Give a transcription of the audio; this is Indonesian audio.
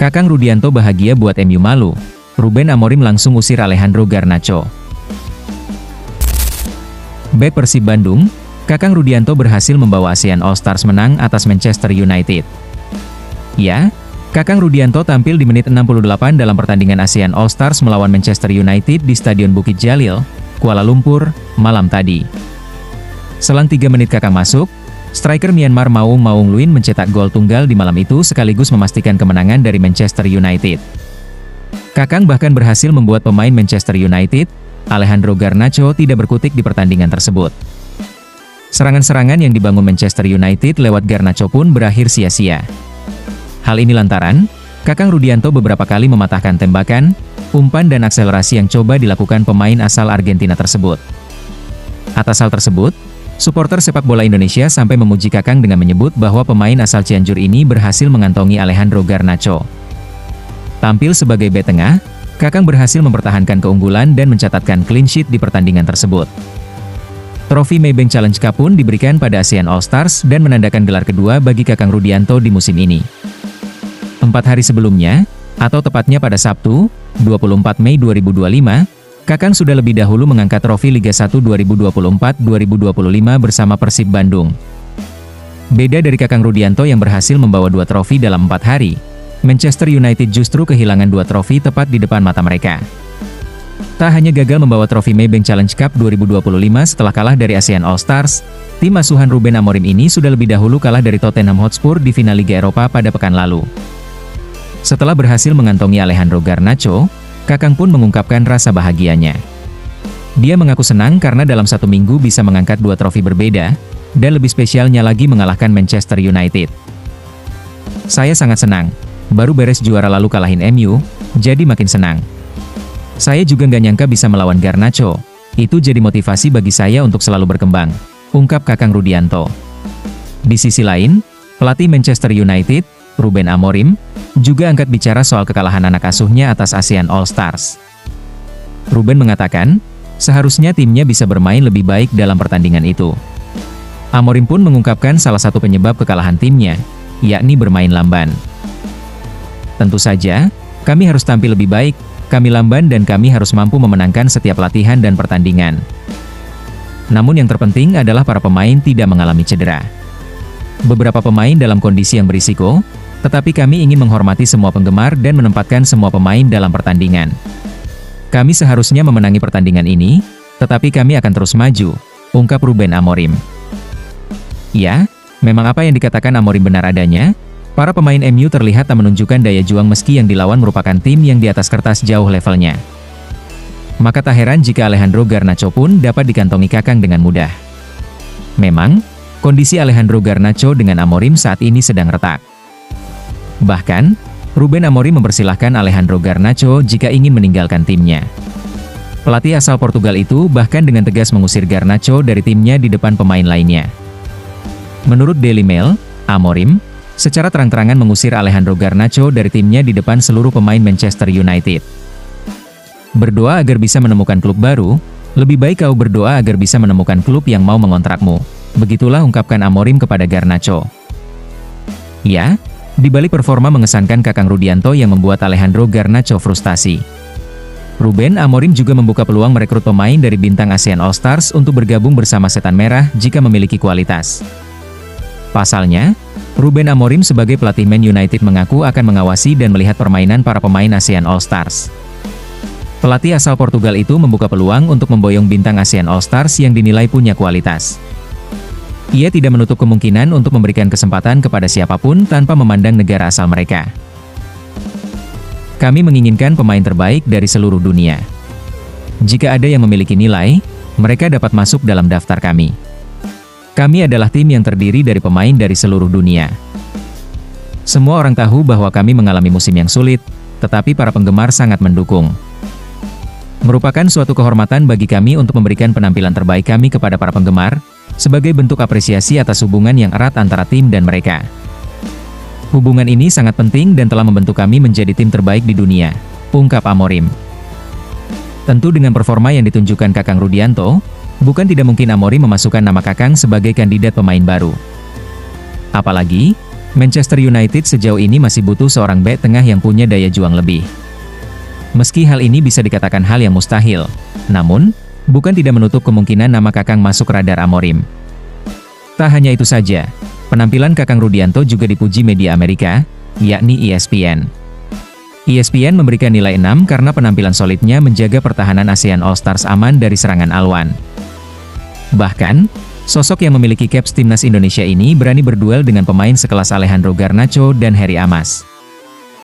Kakang Rudianto bahagia buat MU malu. Ruben Amorim langsung usir Alejandro Garnacho. Bek Persib Bandung, Kakang Rudianto berhasil membawa ASEAN All-Stars menang atas Manchester United. Ya, Kakang Rudianto tampil di menit 68 dalam pertandingan ASEAN All-Stars melawan Manchester United di Stadion Bukit Jalil, Kuala Lumpur, malam tadi. Selang 3 menit Kakang masuk, striker Myanmar Maung Luin mencetak gol tunggal di malam itu sekaligus memastikan kemenangan dari Manchester United. Kakang bahkan berhasil membuat pemain Manchester United, Alejandro Garnacho tidak berkutik di pertandingan tersebut. Serangan-serangan yang dibangun Manchester United lewat Garnacho pun berakhir sia-sia. Hal ini lantaran, Kakang Rudianto beberapa kali mematahkan tembakan, umpan dan akselerasi yang coba dilakukan pemain asal Argentina tersebut. Atas hal tersebut, supporter sepak bola Indonesia sampai memuji Kakang dengan menyebut bahwa pemain asal Cianjur ini berhasil mengantongi Alejandro Garnacho. Tampil sebagai bek tengah, Kakang berhasil mempertahankan keunggulan dan mencatatkan clean sheet di pertandingan tersebut. Trofi Maybank Challenge Cup pun diberikan pada ASEAN All-Stars dan menandakan gelar kedua bagi Kakang Rudianto di musim ini. 4 hari sebelumnya, atau tepatnya pada Sabtu, 24 Mei 2025, Kakang sudah lebih dahulu mengangkat trofi Liga 1 2024-2025 bersama Persib Bandung. Beda dari Kakang Rudianto yang berhasil membawa 2 trofi dalam 4 hari, Manchester United justru kehilangan 2 trofi tepat di depan mata mereka. Tak hanya gagal membawa trofi Maybank Challenge Cup 2025 setelah kalah dari ASEAN All-Stars, tim asuhan Ruben Amorim ini sudah lebih dahulu kalah dari Tottenham Hotspur di final Liga Eropa pada pekan lalu. Setelah berhasil mengantongi Alejandro Garnacho, Kakang pun mengungkapkan rasa bahagianya. Dia mengaku senang karena dalam 1 minggu bisa mengangkat 2 trofi berbeda, dan lebih spesialnya lagi mengalahkan Manchester United. Saya sangat senang, baru beres juara lalu kalahin MU, jadi makin senang. Saya juga nggak nyangka bisa melawan Garnacho, itu jadi motivasi bagi saya untuk selalu berkembang, ungkap Kakang Rudianto. Di sisi lain, pelatih Manchester United, Ruben Amorim, juga angkat bicara soal kekalahan anak asuhnya atas ASEAN All-Stars. Ruben mengatakan, seharusnya timnya bisa bermain lebih baik dalam pertandingan itu. Amorim pun mengungkapkan salah satu penyebab kekalahan timnya, yakni bermain lamban. Tentu saja, kami harus tampil lebih baik, kami lamban dan kami harus mampu memenangkan setiap latihan dan pertandingan. Namun yang terpenting adalah para pemain tidak mengalami cedera. Beberapa pemain dalam kondisi yang berisiko, tetapi kami ingin menghormati semua penggemar dan menempatkan semua pemain dalam pertandingan. Kami seharusnya memenangi pertandingan ini, tetapi kami akan terus maju, ungkap Ruben Amorim. Ya, memang apa yang dikatakan Amorim benar adanya, para pemain MU terlihat tak menunjukkan daya juang meski yang dilawan merupakan tim yang di atas kertas jauh levelnya. Maka tak heran jika Alejandro Garnacho pun dapat dikantongi Kakang dengan mudah. Memang, kondisi Alejandro Garnacho dengan Amorim saat ini sedang retak. Bahkan, Ruben Amorim mempersilahkan Alejandro Garnacho jika ingin meninggalkan timnya. Pelatih asal Portugal itu bahkan dengan tegas mengusir Garnacho dari timnya di depan pemain lainnya. Menurut Daily Mail, Amorim secara terang-terangan mengusir Alejandro Garnacho dari timnya di depan seluruh pemain Manchester United. Berdoa agar bisa menemukan klub baru, lebih baik kau berdoa agar bisa menemukan klub yang mau mengontrakmu. Begitulah ungkapkan Amorim kepada Garnacho. Ya, di balik performa mengesankan Kakang Rudianto yang membuat Alejandro Garnacho frustasi. Ruben Amorim juga membuka peluang merekrut pemain dari bintang ASEAN All-Stars untuk bergabung bersama Setan Merah jika memiliki kualitas. Pasalnya, Ruben Amorim sebagai pelatih Man United mengaku akan mengawasi dan melihat permainan para pemain ASEAN All-Stars. Pelatih asal Portugal itu membuka peluang untuk memboyong bintang ASEAN All-Stars yang dinilai punya kualitas. Ia tidak menutup kemungkinan untuk memberikan kesempatan kepada siapapun tanpa memandang negara asal mereka. Kami menginginkan pemain terbaik dari seluruh dunia. Jika ada yang memiliki nilai, mereka dapat masuk dalam daftar kami. Kami adalah tim yang terdiri dari pemain dari seluruh dunia. Semua orang tahu bahwa kami mengalami musim yang sulit, tetapi para penggemar sangat mendukung. Merupakan suatu kehormatan bagi kami untuk memberikan penampilan terbaik kami kepada para penggemar, sebagai bentuk apresiasi atas hubungan yang erat antara tim dan mereka. Hubungan ini sangat penting dan telah membentuk kami menjadi tim terbaik di dunia, ungkap Amorim. Tentu dengan performa yang ditunjukkan Kakang Rudianto, bukan tidak mungkin Amorim memasukkan nama Kakang sebagai kandidat pemain baru. Apalagi, Manchester United sejauh ini masih butuh seorang bek tengah yang punya daya juang lebih. Meski hal ini bisa dikatakan hal yang mustahil, namun, bukan tidak menutup kemungkinan nama Kakang masuk radar Amorim. Tak hanya itu saja, penampilan Kakang Rudianto juga dipuji media Amerika, yakni ESPN. ESPN memberikan nilai 6 karena penampilan solidnya menjaga pertahanan ASEAN All-Stars aman dari serangan Alwan. Bahkan, sosok yang memiliki caps timnas Indonesia ini berani berduel dengan pemain sekelas Alejandro Garnacho dan Heri Amas.